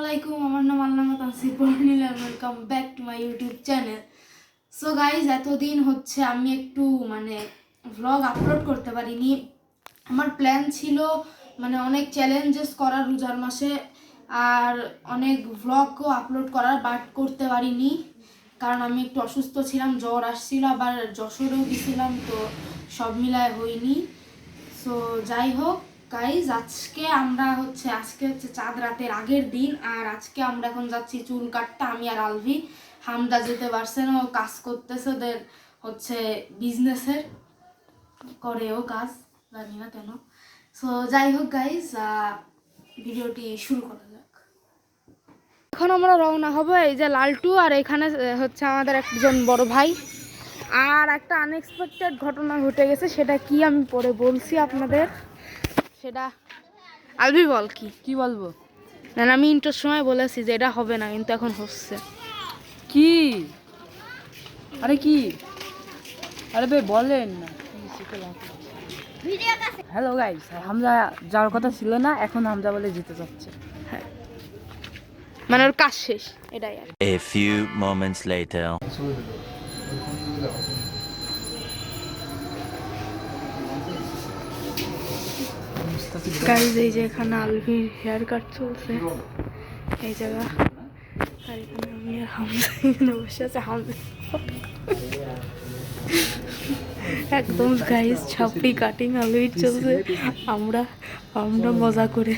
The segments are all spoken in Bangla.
আলাইকুম, আমার নাম Allama Tansir Pornil. Welcome back to my YouTube channel. So guys, এতদিন হচ্ছে আমি একটু ভ্লগ আপলোড করতে পারিনি। আমার প্ল্যান ছিল অনেক চ্যালেঞ্জেস করার রোজার মাসে, আর অনেক ভ্লগও আপলোড করার, বাট করতে পারিনি কারণ আমি একটু অসুস্থ ছিলাম, জ্বর আসছিল, আবার যশোরেও গেছিলাম, তো সব মিলায় হয়নি। সো যাই হোক গাইজ, আজকে হচ্ছে চাঁদ রাতের আগের দিন, আর আজকে আমরা এখন যাচ্ছি চুল কাটতে। আমি আর আলভি। হামদা যেতে পারছে না, ও কাজ করতেছে, ওদের হচ্ছে বিজনেসের করে ও কাজ, জানি না কেন। সো যাই হোক গাইজ, ভিডিওটি শুরু করা যাক। এখন আমরা রওনা হবো। এই যে লালটু, আর এখানে হচ্ছে আমাদের একজন বড় ভাই। আর একটা আনএক্সপেক্টেড ঘটনা ঘটে গেছে, সেটা কি আমি পরে বলছি আপনাদের। সেটা আলবি বল। কি বলবো? না, আমি ইন্টার সময় বলেছি যে এটা হবে না, কিন্তু এখন হচ্ছে। কি? আরে কি? আরে ভাই বলেন না। হ্যালো গাইস, হামজা যাওয়ার কথা ছিল না, এখন হামজা বলে যেতে চাচ্ছে। হ্যাঁ, ওর কাজ শেষ, এটাই আর। A few moments later. Guys, এই যে এখানে আলভির হেয়ার কাট চলছে এই জায়গা, আর এখানে আমি আর হামজা এখানে বসে আছে। হামজা একদম গাইজ ছাপড়ি কাটিং আলভির চলছে। আমরা মজা করে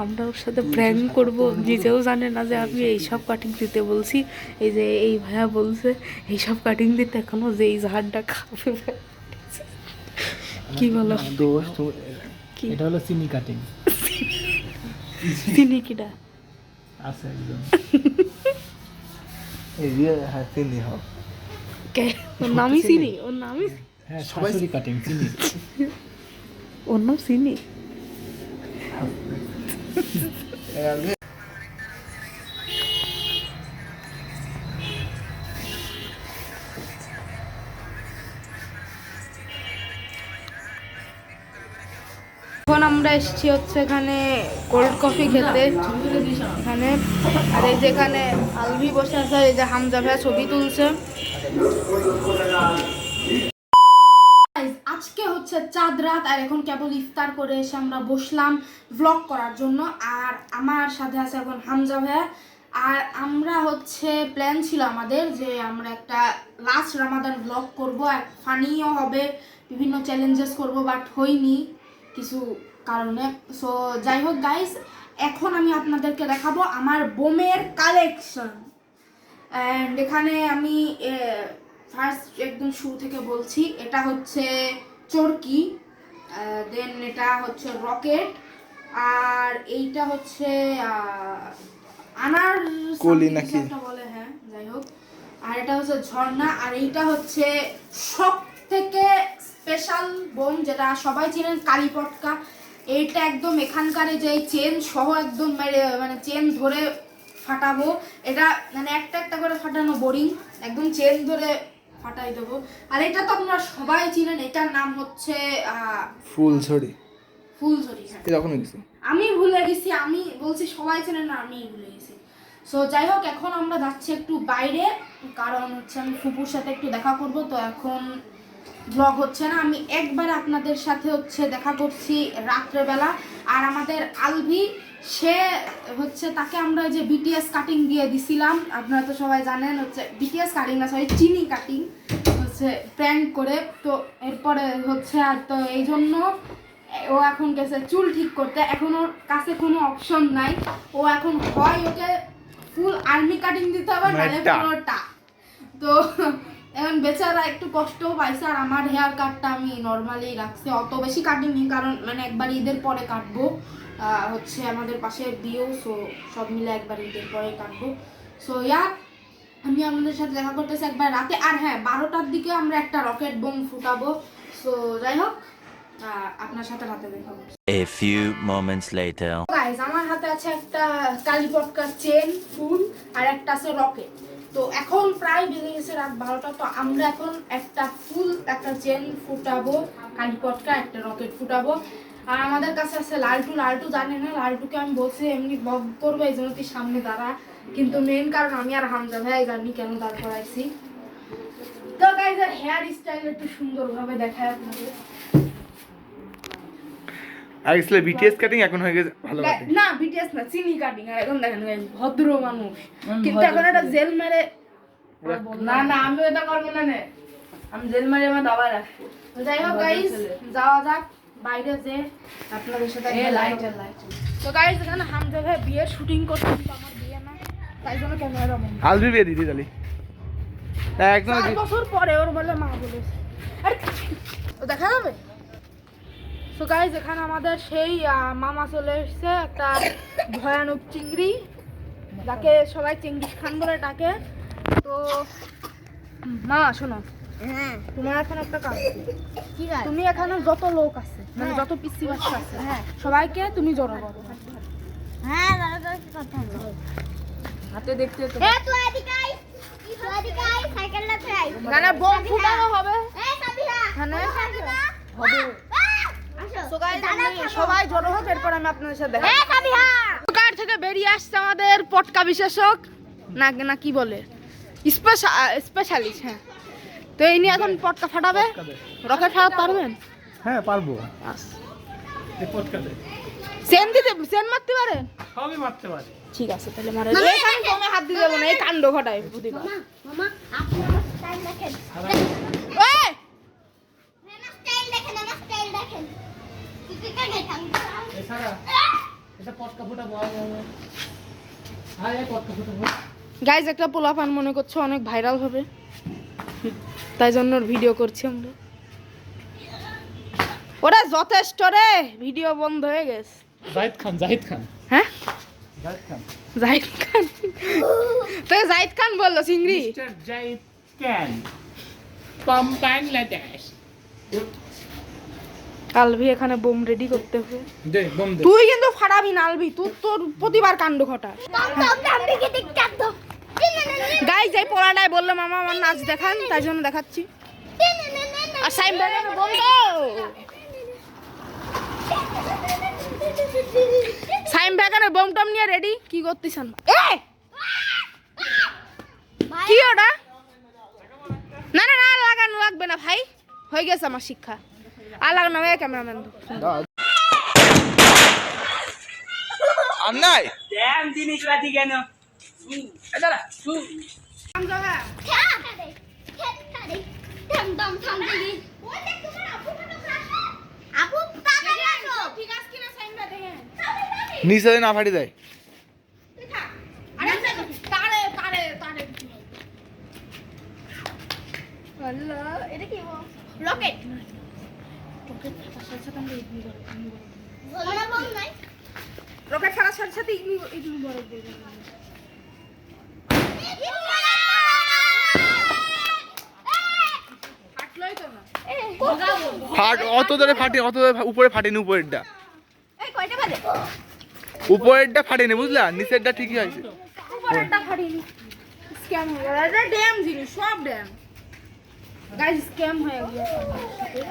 আমরা ওর সাথে প্র্যাঙ্ক করবো, নিজেও জানে না যে আমি এইসব কাটিং দিতে বলছি। এই যে এই ভাইয়া বলছে এইসব কাটিং দিতে, এখনো যে এই ঝাড়টা খাবে। কি বলো দোস্ত? কি এটা হলো চিনি কাটিং। চিনি কিটা আছে একদম। এই যে হ্যাঁ চিনি হোক। কে? ওর নামই চিনি? ওর নামই? হ্যাঁ, সবাই কাটিং চিনি। ওর নাম চিনি? এখন আমরা এসেছি হচ্ছে এখানে কোল্ড কফি খেতে এখানে। আর এই যে এখানে আলভি বসে আছে, এই যে হামজা ভাইয়া ছবি তুলছে। আজকে হচ্ছে চাঁদ রাত, আর এখন কেবল ইফতার করে এসে আমরা বসলাম ভ্লগ করার জন্য। আর আমার সাথে আছে এখন হামজা ভাইয়া। আর আমরা হচ্ছে প্ল্যান ছিল আমাদের যে আমরা একটা লাস্ট রামাদান ভ্লগ করবো, আর ফানিও হবে, বিভিন্ন চ্যালেঞ্জেস করব, বাট হয়নি কিছু কারণে। সো যাই হোক গাইস, এখন আমি আপনাদেরকে দেখাবো আমার বোমের কালেকশন। অ্যান্ড এখানে আমি ফার্স্ট একদম শুরু থেকে বলছি, এটা হচ্ছে চরকি, দেন এটা হচ্ছে রকেট, আর এইটা হচ্ছে আনার কলি নাকি একটা বলে, হ্যাঁ যাই হোক। আর এটা হচ্ছে ঝর্ণা, আর এইটা হচ্ছে সব থেকে স্পেশাল বোম, যেটা সবাই চেনেন, কালীপটকা। এইটা একদম এখানকার যে চেন সহ একদম চেন ধরে ফাটাবো। এটা একটা একটা করে ফাটানো বোরিং, একদম চেন ধরে ফাটাই দেবো। আর এটা তো আপনারা সবাই চিনেন, এটার নাম হচ্ছে ফুলঝড়ি। আমি ভুলে গেছি, আমি বলছি সবাই চেনেন না, আমি ভুলে গেছি। সো যাই হোক, এখন আমরা যাচ্ছি একটু বাইরে, কারণ হচ্ছে আমি ফুপুর সাথে একটু দেখা করব। তো এখন ব্লগ হচ্ছে না, আমি একবার আপনাদের সাথে হচ্ছে দেখা করছি রাত্রেবেলা। আর আমাদের আলভি, সে হচ্ছে তাকে আমরা যে বিটিএস কাটিং দিয়ে দিছিলাম, আপনারা তো সবাই জানেন, হচ্ছে বিটিএস কাটিং না, সরি চিনি কাটিং হচ্ছে প্র্যাঙ্ক করে। তো এরপরে হচ্ছে আর তো এই জন্য ও এখন গেছে চুল ঠিক করতে। এখন ওর কাছে কোনো অপশন নাই, ও এখন হয় ওকে ফুল আর্মি কাটিং দিতে হবে, নাহলে পুরোটা। তো এখন বেচারা একটু কষ্টও পাইছে। আর আমার হেয়ার কাটটা আমি নর্মালি রাখছি, অত বেশি কাটিনি, কারণ একবার ঈদের পরে কাটবো, হচ্ছে আমাদের পাশে বিয়েও, সো সব মিলে একবার ঈদের পরে কাটবো। সো আমি আপনাদের সাথে দেখা করতেছি একবার রাতে। আর হ্যাঁ, 12টার দিকে আমরা একটা রকেট বোম ফুটাবো। সো যাই হোক, আপনার সাথে রাতে দেখা করছি। A few moments later. Guys, আমার হাতে আছে একটা কালীপটকার চেন ফুল, আর একটা আছে রকেট। তো এখন প্রায় বেজে গেছে রাত 12টা। তো আমরা এখন একটা চেন ফুটাবো কালী পটকা, একটা রকেট ফুটাবো। আর আমাদের কাছে আছে লালটু। লালটু জানে না, লালটুকে আমি বলছি এমনি বক করবো এই জন্য তুই সামনে দাঁড়া, কিন্তু মেন কারণ আমি আর হামজা ভাই জানি কেন দাঁড় করাইছি। তো গাইস আর হেয়ার স্টাইল একটু সুন্দরভাবে দেখায় আপনাদের। আগে ছিল বিটিএস কাটিং, এখন হয়ে গেছে ভালো কাটিং। না বিটিএস না, চিনি কাটিং। আর এখন দেখেন গাইস ভদ্র মানুষ, কিন্তু এখন একটা জেল মেরে না না আমি এটা করবো না, আমি জেল মারি আমার দাবা রাখবো। তো যাই হোক গাইস যাওয়া যাক বাইরে, যে আপনাদের সাথে লাইট। তো গাইস এখানে হামজা ভাই বিয়ের শুটিং করছে, কিন্তু আমার বিয়ে না, তাই জন্য ক্যামেরা বন্ধ। আলবি বিয়ে দিদি তালি একদম 4 বছর পরে ওর বলে মা বলেছে। আরে ও দেখা যাবে। তো গাইস এখানে আমাদের সেই মামা চলে এসেছে, একটা ভয়ানক চিংড়ি, যাকে সবাই চিংড়িস খান বলে ডাকে। তো মা শোনো, তোমার এখন একটা কাজ, তুমি এখানে যত লোক আছে মানে যত পিসি বাচ্চা আছে সবাইকে তুমি জড়ো করো। হাতে দেখতে তো মানে বোম ফুটানো হবে এখানে। So guys, সবাই জড়ো হোক, এরপর আমি আপনাদের সাথে দেখা। কার থেকে বেরিয়ে আসছে আমাদের পটকা বিশেষক না কি বলে স্পেশালিস্ট। হ্যাঁ, তো এই নিয়ে এখন পটকা ফাটাবে। রকেট ফাটাতে পারবেন? হ্যাঁ পারবো। সেন মারতে পারেন? সবই মারতে পারি। ঠিক আছে তাহলে মারে। এখানে তুমি হাত দিয়ে দেবো না, এই কাণ্ড ঘটায় প্রতিবার। ওই! গাইজ একটা পোলাপান মনে করছে অনেক ভাইরাল হবে, তাই জন্য ভিডিও করছি আমরা। ওরা যথেষ্ট রে, ভিডিও বন্ধ হয়ে গেছে। জাহিদ খান হ্যাঁ জাহিদ খান জাহিদ খান, তো জাহিদ খান বললো চিংড়ি। জাহিদ খান from Bangladesh। আলভি এখানে বোম রেডি করতে হবে। দে বম দে। তুই কিন্তু ফাটাবি না আলভি, তোর প্রতিবার কাণ্ড ঘটা। গাইজ এই পোলাটাই বললো মামা আমার নাচ দেখান, তাই জন্য দেখাচ্ছি। আর সাইম ব্যাগানে বন্ধ, সাইম ব্যাগানে বোম টম নিয়ে রেডি। কি করতেছেন কি ওটা? না না না লাগানো লাগবে না ভাই, হয়ে গেছে আমার শিক্ষা। আর লাগানো হবে ক্যামেরাম্যান। আমনাই ড্যাম জিনিসপাতি কেন নিচে না ফাটি দেয়। রকেট রকেট ছাড়ার সাথে সাথে ইগলু বরফ দিয়ে দেবে। ফাটলোই তো না। অত ধরে ফাটে, অত উপরে ফাটেনি, উপরেরটা উপরেরটা ফাটেনি বুঝলা, নিচেরটা ঠিকই হয়েছে। উপরেরটা ফাটিনি, স্ক্যাম হয়ে গেল। এটা ড্যাম জিনিস, সব ড্যাম। গাইস স্ক্যাম হয়ে গেল,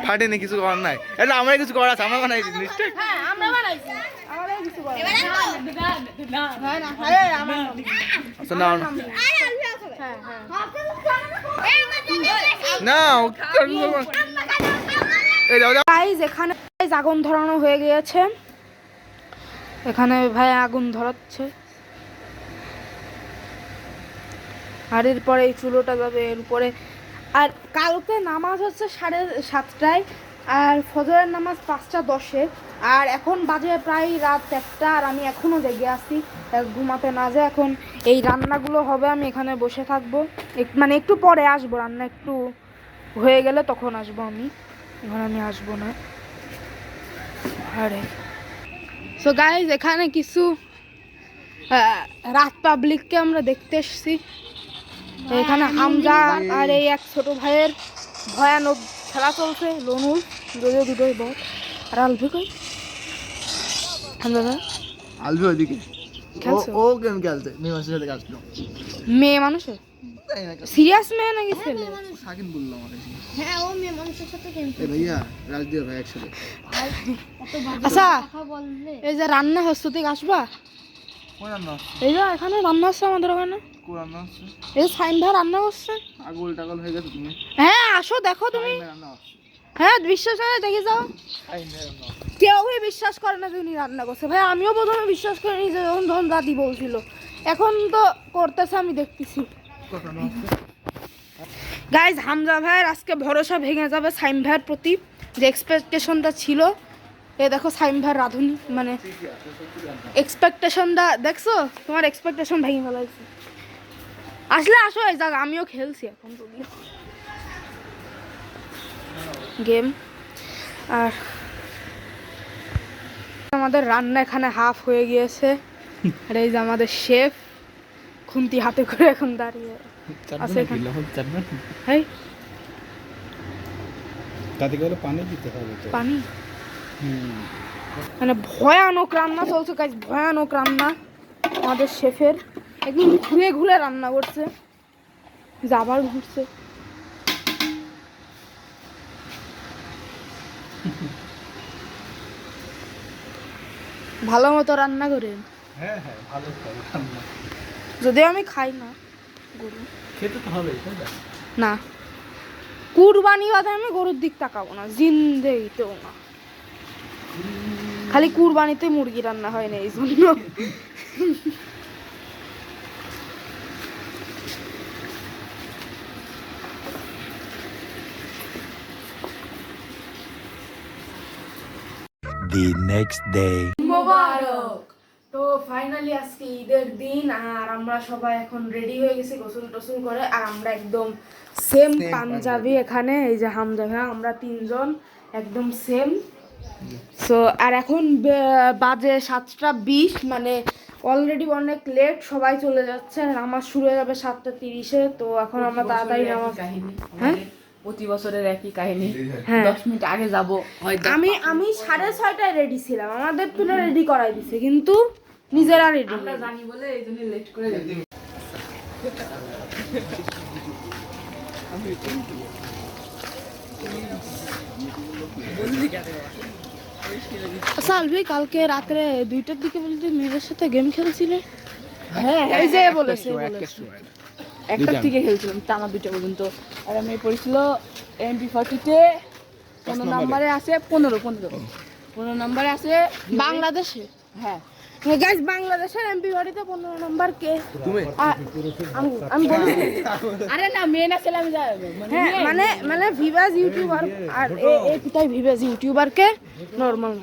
ফাটেনি, কিছু করার নাই। এটা আমরা কিছু করার আছে, আমরা বানাইছি জিনিসটা। হ্যাঁ আমরা বানাইছি, আমাদের কিছু করার নেই। হ্যাঁ না আরে আমার আচ্ছা না হ্যাঁ না এই যাও যাও। গাইস এখানে আগুন ধরানো হয়ে গিয়েছে, এখানে ভাই আগুন ধরাচ্ছে। আর এরপরে এই চুলোটা যাবে এর উপরে। আর কালকে নামাজ হচ্ছে 7:30টায়, আর ফজরের নামাজ 5:10-এ। আর এখন বাজে প্রায় রাত 1টা, আর আমি এখনও জেগে আছি, ঘুমাতে না যায়। এখন এই রান্নাগুলো হবে, আমি এখানে বসে থাকবো, মানে একটু পরে আসবো, রান্না একটু হয়ে গেলে তখন আসবো আমি, এখন আমি আসবো না। আরে সো গাইজ এখানে কিছু রাত পাবলিককে আমরা দেখতে এসেছি। এখানে হামজা আর এই এক ছোট ভাইয়ের ভয়ানক খেলা চলছে, লনুর যদিও দুটোই বল। আর আলভি কই? হামজা ভাই আলবি ওইদিকে, খেলছো? ও গেম খেলছে, মিমাসের সাথে খেলছিল। মেয়ে মানুষ সিরিয়াস মেয়ে নাকি ছেলে? সাকিন বললাম আমাকে হ্যাঁ ও মেয়ে মানুষের সাথে কেন এ ভাইয়া রাজদীপ ভাই একসাথে আচ্ছা কথা বললে এই যে রান্না হচ্ছে তুই আসবা? কোন রান্না এই যে এখানে রান্না হচ্ছে আমাদের ওখানে, কোন রান্না হচ্ছে এই যে সাইন ভাই রান্না করছে। আগল টাগল হয়ে গেছে তুমি হ্যাঁ আসো দেখো তুমি, রান্না হচ্ছে হ্যাঁ বিশ্বাস হয় দেখে যাও। টাইম রান্না কেউই বিশ্বাস করে না যে উনি রান্না করছে। ভাই আমিও প্রথমে বিশ্বাস করিনি, যে যখন ধন দাদি বলছিল, এখন তো করতেছে আমি দেখতেছি। গাইজ হামজা ভাইয়ের আজকে ভরসা ভেঙে যাবে সাইম ভাইয়ের প্রতি, যে এক্সপেকটেশনটা ছিল। এ দেখো সাইম ভাইয়ের রাঁধুনি, মানে এক্সপেকটেশনটা দেখছো, তোমার এক্সপেকটেশন ভেঙে ফেলাইছে। আসলে আসো এই জায়গা, আমিও খেলছি এখন গেম। আর আমাদের রান্না এখানে হাফ হয়ে গিয়েছে, আর এই যে আমাদের শেফ খুন্তি হাতে করে এখন দাঁড়িয়ে আছে এখানে। হেই তাতে করে পানি দিতে হবে তো। পানি মানে ভয়ানক রান্না চলছে গাইস, ভয়ানক রান্না আমাদের শেফের, একদম ঘুরে ঘুরে রান্না করছে, যাবার ঘুরছে। ভালো মতো রান্না করেন। হ্যাঁ হ্যাঁ ভালো করে রান্না যদিও আমি খাই না গরু, খেতে তো হবে তাই না? না কুরবানি বাদে আমি গরুর দিক তাকাবো না, জিন্দেগিতেও না। খালি কুরবানিতে মুরগি রান্না হয় না এই জন্য। The next day. মোবারক। তো ফাইনালি আজকে ঈদের দিন, আর আমরা সবাই এখন রেডি হয়ে গেছি গোসল টোসল করে, আর আমরা একদম সেম পাঞ্জাবি এখানে, এই যে হামজা ভাই আমরা তিনজন একদম সেম। সো আর এখন বাজে 7:20, মানে অলরেডি অনেক লেট, সবাই চলে যাচ্ছে, নামাজ শুরু হয়ে যাবে 7:30-এ। তো এখন আমরা তাড়াতাড়ি নামাজ, হ্যাঁ প্রতি বছরের একই কাহিনী, হ্যাঁ 10 মিনিট আগে যাব হয়তো। আমি 6:30টায় রেডি ছিলাম, আমাদের তুলে রেডি করাই দিছে, কিন্তু নিজেরা রেডি আমরা জানি বলে এই জন্য লেট করে যাই। সালভি কালকে রাত্রে 2টার দিকে বলতে মেয়েদের সাথে গেম খেলছিলে। হ্যাঁ এই যে বলেছে একটা থেকে খেলছিলাম টানা 2টা পর্যন্ত, আর আমি পড়েছিল MP40-তে 15 নম্বরে আছে 15 নম্বরে আছে বাংলাদেশে। হ্যাঁ গাইস বাংলাদেশের এমপি বাড়িতে 15 নম্বর কে? তুমি আমি বলি, আরে না মেয়ে না ছেলে আমি হ্যাঁ মানে ভিভাস ইউটিউবার, আর এই পিতাই ভিভাস ইউটিউবার কে নরমাল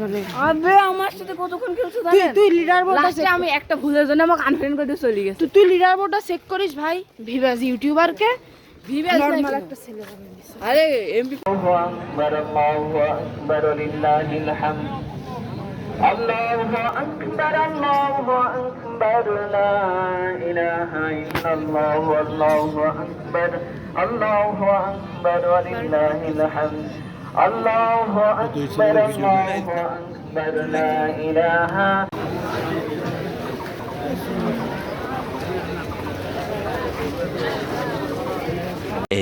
মানে। আবে আমার সাথে কতক্ষণ খেলছো তুই লিডার বোর্ডটা লাস্টে আমি একটা ভুলের জন্য আমাকে আনফ্রেন্ড করে দিয়ে চলে গেছে। তুই লিডার বোর্ডটা চেক করিস ভাই, ভিভাস ইউটিউবার কে ভিভাস নরমাল একটা ছেলে বানিয়েছে। আরে MP الله أكبر الله أكبر لا إله إلا الله الله أكبر الله أكبر ولله الحمد الله أكبر الله أكبر لا إله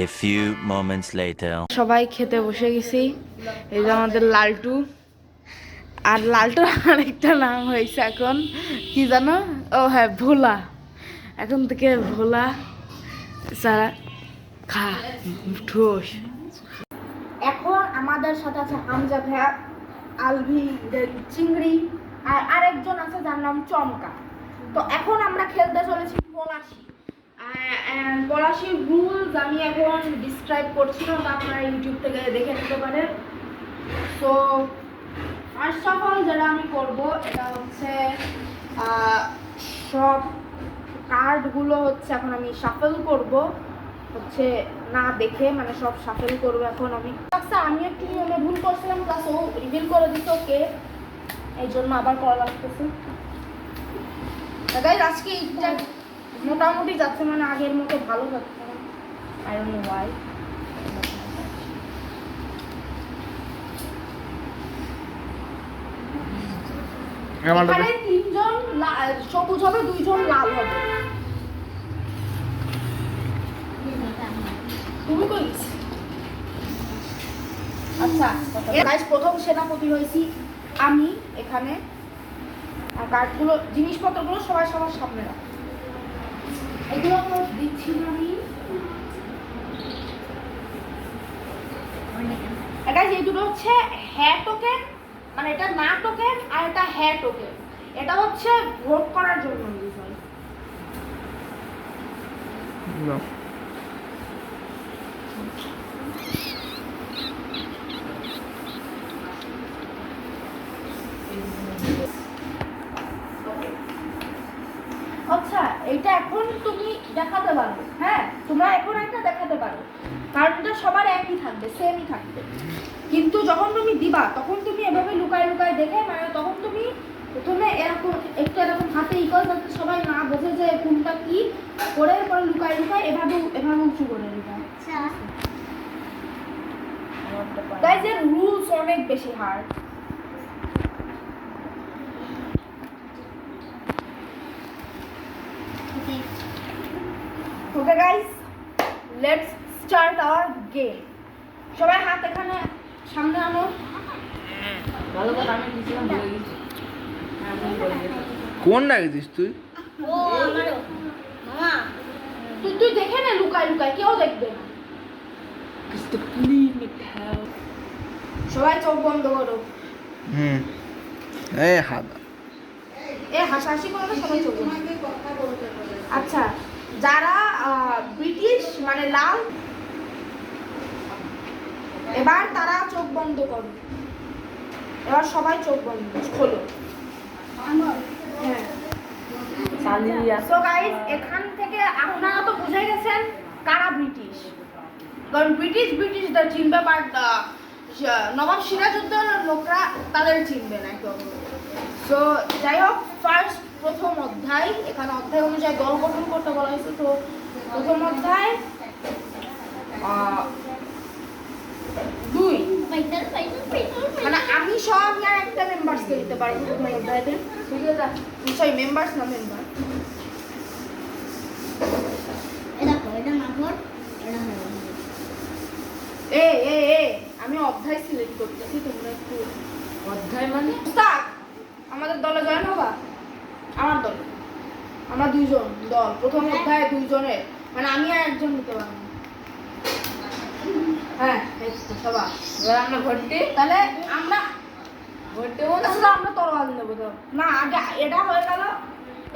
A few moments later. সবাই খেতে বসে গেছি, এই যে আমাদের লালটু, আর লালটুর আরেকটা নাম হয়েছে এখন কি জানো, ও হ্যাঁ ভোলা, এখন থেকে ভোলা সারা খা ঠোস। এখন আমাদের সাথে আছে হামজা ভাইয়া, আলভি, চিংড়ি, আর আরেকজন আছে যার নাম চমকা। তো এখন আমরা খেলতে চলেছি পলাশি। পলাশির রুলস আমি এখন ডিসক্রাইব করছি না, আপনারা ইউটিউব থেকে দেখে নিতে পারেন। সো ফার্স্ট অফ অল যেটা আমি করব, এটা হচ্ছে সব কার্ডগুলো হচ্ছে এখন আমি শাফেল করব, হচ্ছে না দেখে, মানে সব শাফেল করবো এখন আমি। আচ্ছা আমি একটু নিয়মে ভুল করছিলাম, প্লাস ও রিভিল করে দিত ওকে, এই জন্য আবার করা লাগতেছে। গাইস আজকে এইটা মোটামুটি যাচ্ছে, মানে আগের মতো ভালো যাচ্ছে না, আই ডোন্ট নো ওয়াই। এখানে 3জন সবুজ হবে, 2জন লাল হবে। তুমি কই গেছি? আচ্ছা গাইস, প্রথম সেনাপতি হয়েছি আমি এখানে। আর কার্ডগুলো জিনিসপত্রগুলো সবাই সবার সামনে রাখ। এগুলো তো দিচ্ছি না আমি। গাইস, এই দুটো হচ্ছে হ্যাঁ টোকেন, মানে এটা না টোকেন আর এটা হ্যাঁ টোকেন। এটা হচ্ছে ভোট করার জন্য ইউজ হয়। আচ্ছা, এইটা এখন তুমি দেখাতে পারো। হ্যাঁ, তোমরা এখন একটা দেখাতে পারো, কারণ এটা সবার একই থাকবে, সেমই থাকবে। কিন্তু যখন তুমি দিবা তখন তুমি এভাবে লুকায় লুকায় দেখে, মানে তখন তুমি প্রথমে এরকম একটু এরকম হাতে ই করে, যাতে সবাই না বোঝে যে কোনটা কি, করে পরে লুকায় লুকায় এভাবে এভাবে উঁচু করে দিবা। গাইস, এর রুলস অনেক বেশি hard. Okay guys, let's start our game. সবাই হাত এখানে সামনে আনো। ভালো কথা, আমি দিছিলাম ভুলে গেছি। হ্যাঁ, আমি বলে গেছি। কোন লাগিয়েছিস তুই? ও আমারও মামা তুই দেখে নে, লুকায় লুকায়, কেউ দেখবে না। Just to clean it out. সবাই চোখ বন্ধ করো। এই হাত হাসাহাসি করো না, সবাই চোখ বন্ধ। আচ্ছা, যারা ব্রিটিশ মানে লাল, এবার তারা চোখ বন্ধ করো। এবার সবাই চোখ বন্ধ খোলো। হ্যাঁ। সো গাইস, এখান থেকে আপনারা তো বুঝে গেছেন কারা ব্রিটিশ, কারণ ব্রিটিশদের চিনবে, বাট নবাব সিরাজউদ্দৌলার লোকরা তাদের চিনবে না একদম। সো যাই হোক, প্রথম অধ্যায়, এখানে অধ্যায় অনুযায়ী দল গঠন করতে বলা হয়েছে। তো প্রথম অধ্যায় 2, মানে আমি সব আমি আর একটা মেম্বার্সকে দিতে পারবো প্রথম অধ্যায়তে। সরি, মেম্বার্স না, মেম্বার। এটা না ভোট, এটা হলো আমি অধ্যায় সিলেক্ট করতেছি, তোমরা একটু অধ্যায় মানে উস্তাদ আমাদের দলে জয়েন হবা। আমার দলে আমরা 2 জন দল, প্রথম অধ্যায়ে 2 জনের, মানে আমি আর একজন নিতে পারবো। হ্যাঁ, এই তো সবাই। এবার আমরা ভোট দিই। তাহলে আমরা ভোট দেবো না? আসলে আমরা তরোয়াল নেবো তো না, আগে এটা হয়ে গেল।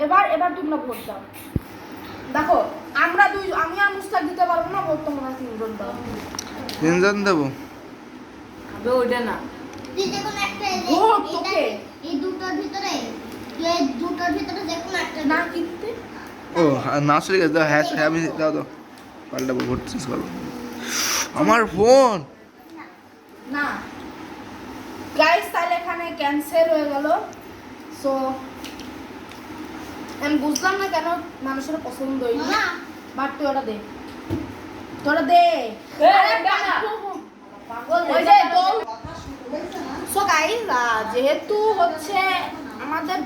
এবার তোমরা ভোট দাও। দেখো, আমরা আমি আর মুস্তাক দিতে পারবো না ভোট, তোমরা 3 জন দাও। 3 জন দেবো? আবে ওইটা না, তুই যে কোনো একটা ভোট তোকে। এই দুটোর ভিতরে যে কোনো একটা না কিনতে ও না, চলে গেছে। দাও, হ্যাঁ হ্যাঁ, আমি দাও দাও, পাল্টাবো, ভোট শেষ করবো। আমার ফোন না গাইস, তাহলে এখানে ক্যান্সেল হয়ে গেল। সো আমি বুঝলাম না কেন মানুষের পছন্দ হইনি, মামা বাট তুই ওটা দে, তোরা দে। ওই যে সো গাইস, যেহেতু হচ্ছে আমাদের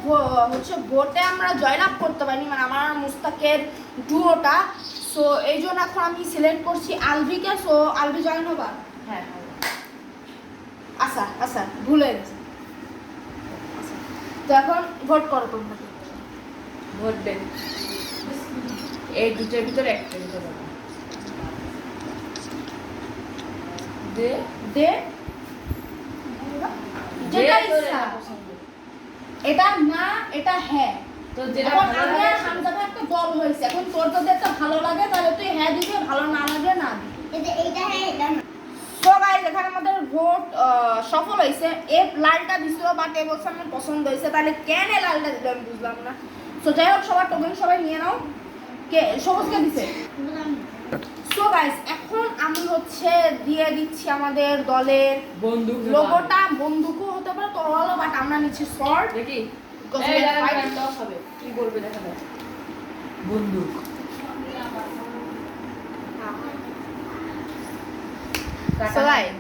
হচ্ছে ভোটে আমরা জয়লাভ করতে পারিনি, মানে আমার আর মুস্তাকের ডুয়োটা। সো এই জন্য এখন আমি সিলেক্ট করছি আলভিকে। সো আলভি জয়েন হবা? হ্যাঁ আচ্ছা, ভুলে গেছি। তো এখন ভোট করো তোমরা। ভোট দেন। এই দুটোর ভিতরে একটা দিতে পারবো। দে দে, যেটা তোর ইচ্ছা। এটা পছন্দ। এটা না, এটা হ্যাঁ। তো যেটা এখন ভালো আমি লাগে আর হামজাদা একটা দল হয়েছে। এখন তোর যদি একটা ভালো লাগে তাহলে তুই হ্যাঁ দিবি, ভালো না লাগলে না দিবি। এইটা হ্যাঁ, এটা না। সো গাইস, এখানে আমাদের ভোট সফল হয়েছে। এ লালটা দিছিল, বাট এ বলছে আমার পছন্দ হয়েছে। তাহলে কেন এ লালটা দিল আমি বুঝলাম না। সো যাই হোক, সবার টোকেন সবাই নিয়ে নাও। কে সবুজকে দিছে? সো গাইস, এখন আমি হচ্ছে দিয়ে দিচ্ছি আমাদের দলের বন্দুক লোগোটা। বন্দুকও হতে পারে, তরোয়ালও, বাট আমরা নিচ্ছি শর্ট। দেখি Because এই we are দাঁড়া, fighting. দাঁড়া, হবে কি বলবে দেখা যাক। বন্দুক So guys,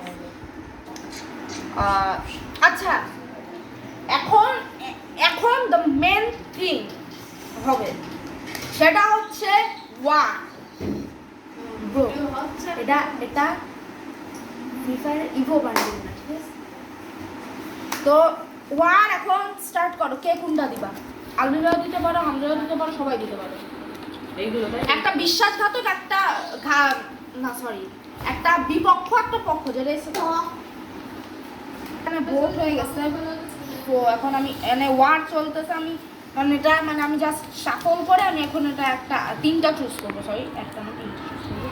আচ্ছা, এখন দ্য মেন থিং হবে, সেটা হচ্ছে 1 ব্রো এটা এটা ফ্রি ফায়ার ইভো বান্ডিল না, ঠিক আছে? তো ওয়ার এখন স্টার্ট করো, কে কোনটা দিবা? আলমিরাও দিতে পারো, হামজাও দিতে পারো, সবাই দিতে পারো। এইগুলো তাই একটা বিশ্বাসঘাতক, একটা না সরি, একটা বিপক্ষ, একটা পক্ষ, যেটা এসে তো এখানে ভোট হয়ে গেছে। তো এখন আমি এনে ওয়ার চলতেছে, আমি মানে এটা মানে আমি জাস্ট শাফল করে আমি এখন এটা একটা তিনটা চুজ করবো, সরি একটা না তিনটা চুজ করবো।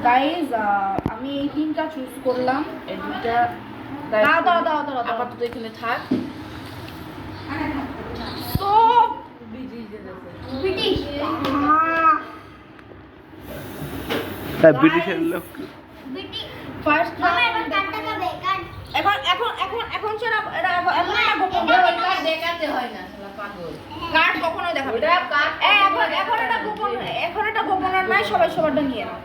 গাইজ আমি এই তিনটা চুজ করলাম। এই দুইটা দাও দাও দাও দাও দাও। আপাতত এখানে থাক। তো ব্রিটিশ ব্রিটিশের লোক ব্রিটিশ ফার্স্ট মামা এবার কাটটা খাবে কাট এখন এখন এখন এখন সেটা এটা এখন এটা গোপন কার্ড দেখাতে হয় না, শালা পাগল। কার্ড কখনোই দেখাবে ওটা কার্ড এখন এখন এটা গোপন, এখন এটা গোপন আর নাই, সবাই সবারটা নিয়ে নাও।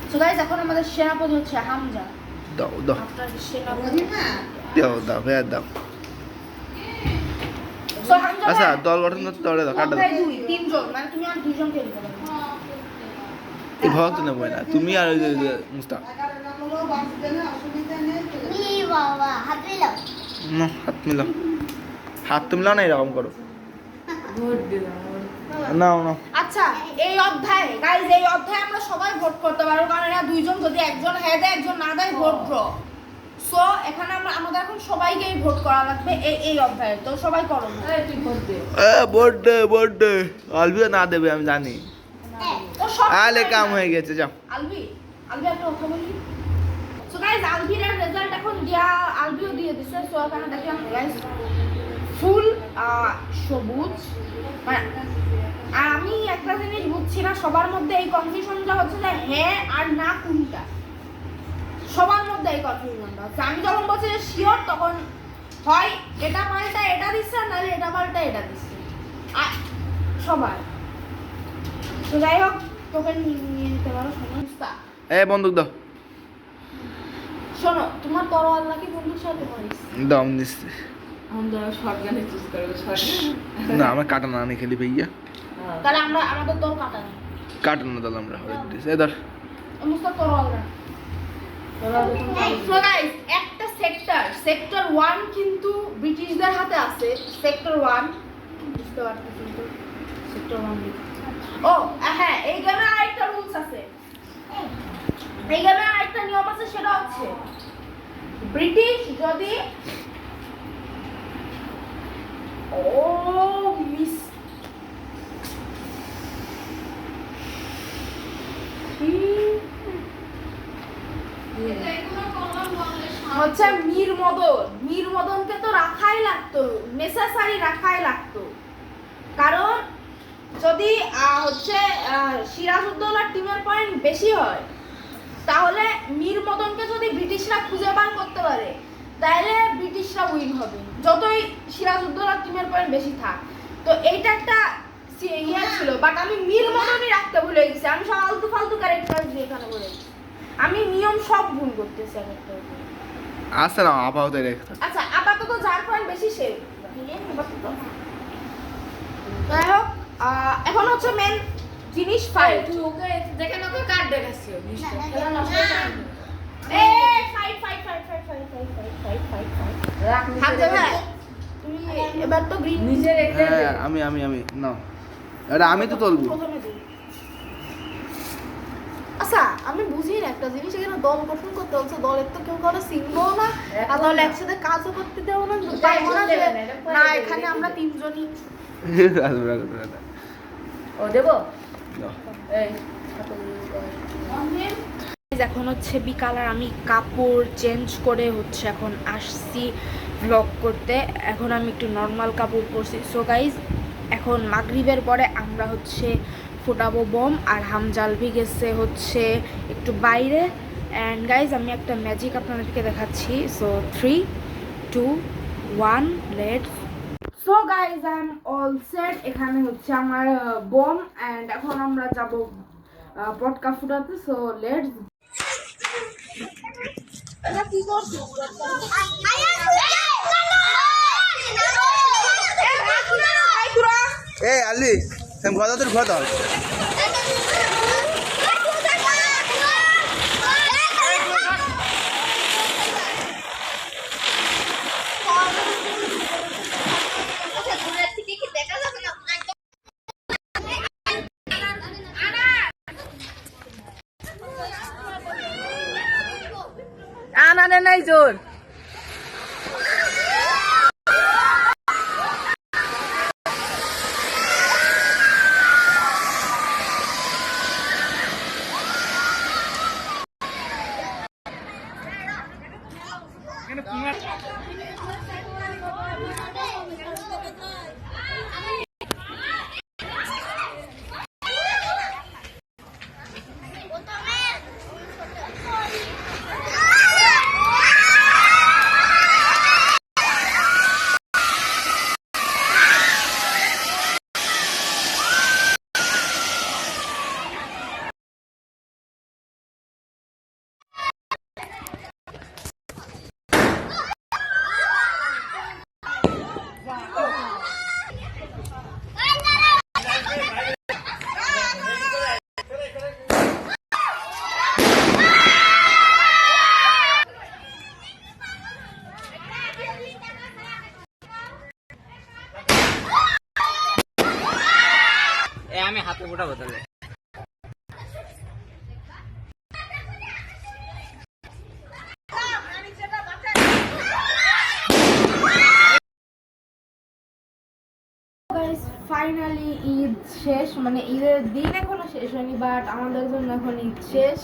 সো গাইস এখন আমাদের সেনাপতি হচ্ছে হামজা। দাও দাও আপনার সেনাপতি দাও দাও ভাইয়া দাও। সো হামজা আচ্ছা দল গঠন করতে দৌড়ে দাও, কাটা দাও। ভাই দুই তিনজন, মানে তুমি আর দুইজনকে দিতে পারো। এই ভয় তো নেবো না, তুমি আর ওই যে মুস্তাক। ই বাবা হাত মিলাও হাত মিলাও, হাত তো মিলাও না, এরকম করো। ভোট দিলাম। নাও নাও। আচ্ছা এই অধ্যায়ে গাইজ, এই অধ্যায়ে আমরা সবাই ভোট করতে পারবো, কারণ এরা দুইজন যদি একজন হ্যাঁ দেয় একজন না দেয় ভোট ড্র। সো এখানে আমরা আমাদের এখন সবাইকেই ভোট করা লাগবে এই অধ্যায়ে। তো সবাই করো vote। এই তুই ভোট দে। বর্থডে আলবিও না দেবে আমি জানি। ও সব আলে কাম হয়ে গেছে, যাও। আলবি একটা কথা বলি। সো গাইজ আলবির রেজাল্ট এখন আলবিও দিয়ে দিছে। সো এখানে দেখলাম গাইজ ফুল সবুজ, মানে আর আমি একটা জিনিস বুঝছি না, সবার মধ্যে এই কনফিউশনটা হচ্ছে যে হ্যাঁ আর না কোনটা, সবার মধ্যে এই কনফিউশনটা হচ্ছে। আমি যখন বলছি যে শিওর, তখন হয় এটা পাল্টা এটা দিচ্ছে, নাহলে এটা পাল্টা এটা দিচ্ছে সবার। তো যাই হোক, তোকে নিয়ে নিতে পারো। বন্দুক দাও। শোনো, তোমার তরোয়াল নাকি বন্ধুর সাথে মারিস? দাও আমি দিচ্ছি। আমরা শর্টগানে চুজ করব। না আমরা কাটানো আনি খেলি ভাইয়া, তাহলে আমাদের তোর কাটা নেই, কাটানো দাও আমরা এই ধর। মুস্তাক তরোয়াল না। So guys, একটা সেক্টর 1 কিন্তু ব্রিটিশদের হাতে আছে। সেক্টর 1 বুঝতে পারতেছেন কিন্তু সেক্টর 1 ও হ্যাঁ, এই গেমে আরেকটা রুলস আছে। এই গেমে আরেকটা নিয়ম আছে, সেটা হচ্ছে ব্রিটিশ যদি মিস হচ্ছে মীর মদনকে তো রাখাই লাগতো, নেসেসারি রাখাই লাগতো। কারণ যদি হচ্ছে সিরাজউদ্দৌলার টিমের পয়েন্ট বেশি হয়, তাহলে মীর মদনকে যদি ব্রিটিশরা খুঁজে বার করতে পারে, তাহলে ব্রিটিশরা উইন হবে, যতই সিরাজউদ্দৌলার টিমের পয়েন্ট বেশি থাক। তো এইটা একটা ইয়ে ছিল, বাট আমি মীর মদনই রাখতে ভুলে গেছি। আমি সব আলতু ফালতু ক্যারেক্টার দিয়ে এখানে বলে গেছি। আমি নিয়ম সব ভুল করতেছি একটা। আচ্ছা না আপাতত রেখে। আচ্ছা আপাতত যার পয়েন্ট বেশি সে। যাই হোক, এখন হচ্ছে মেন জিনিস ফাইট। তুই ওকে দেখেন, ওকে কার্ড দেখাচ্ছি। তুমি এবার তো গ্রিন নিজের একটা হ্যাঁ আমি না, এটা আমি তো তুলবো। আচ্ছা আমি বুঝি না একটা জিনিস, এখানে দল গঠন করতে হচ্ছে, দলের তো কেউ কারো চিনবো না, আর দল একসাথে কাজও করতে দেবো না। পারবো না যে না এখানে আমরা তিনজনই। ও দেবো। দাও। এই এখন হচ্ছে বিকাল, আর আমি কাপড় চেঞ্জ করে হচ্ছে এখন আসছি ব্লগ করতে। এখন আমি একটু নর্মাল কাপড় পরছি। সো গাইজ এখন মাগরিবের পরে আমরা হচ্ছে ফোটাবো বোম, আর হামজালভি গেছে হচ্ছে একটু বাইরে। অ্যান্ড গাইজ আমি একটা ম্যাজিক আপনাদেরকে দেখাচ্ছি। So 3, 2, 1 let's. So guys I am all set. এখানে হচ্ছে আমার বোম, অ্যান্ড এখন আমরা যাব পটকা ফুটাতে। সো লেটস এই আলি তুমি ঘর তোর ঘর দাও আনানে নাই জোর আমি হাতে ফোটাবো তাহলে ফাইনালি ঈদ শেষ, মানে ঈদের দিন এখনো শেষ হয়নি, বাট আমাদের জন্য এখন ঈদ শেষ।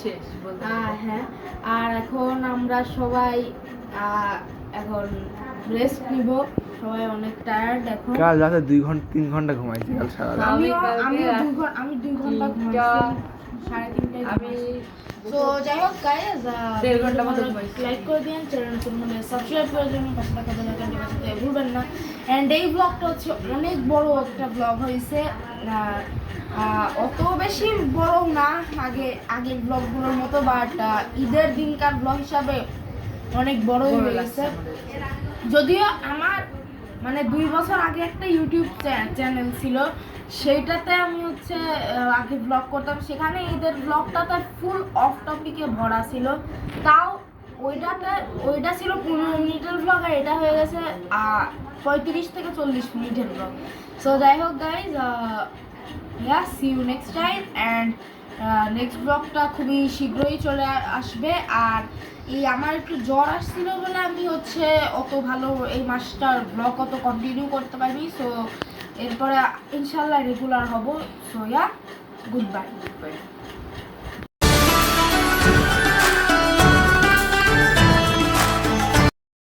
হ্যাঁ, আর এখন আমরা সবাই এখন রেস্ট নিব, সবাই অনেক টায়ার্ড এখন। কাল রাতে 2-3 ঘন্টা ঘুমাইছি কাল সারা রাত। আমি 2 ঘন্টা ঘুমাইছি, 3:30টায় আমি। তো যাই হোক গাইস, 1.5 ঘন্টা মতো ঘুমাইছি। লাইক করে দিন, চ্যানেল তুমি সাবস্ক্রাইব করে দিন, পাশে থাকা বেল আইকনটি বাজাতে ভুলবেন না। এন্ড এই ব্লগটা হচ্ছে অনেক বড় একটা ব্লগ হয়েছে, অত বেশি বড় না আগের ব্লগগুলোর মতো, বাট ঈদের দিনকার ব্লগ হিসাবে অনেক বড় হয়ে গেছে। যদিও আমার মানে 2 বছর আগে একটা ইউটিউব চ্যানেল ছিল, সেইটাতে আমি হচ্ছে আগে ব্লগ করতাম, সেখানে ঈদের ব্লগটাতে ফুল অফ টপিকে ভরা ছিল। তাও ওইটা ছিল 15 মিনিটের ব্লগ, আর এটা হয়ে গেছে 35 থেকে 40 মিনিটের ব্লগ। সো যাই হোক guys, see you next time, and next ব্লগটা খুবই শীঘ্রই চলে আসবে। আর আমার একটু জ্বর আসছিল বলে আমি হচ্ছে অত ভালো এই মাসটার ব্লগ অত কন্টিনিউ করতে পারিনি। সো এরপরে ইনশাল্লাহ রেগুলার হব। So good bye.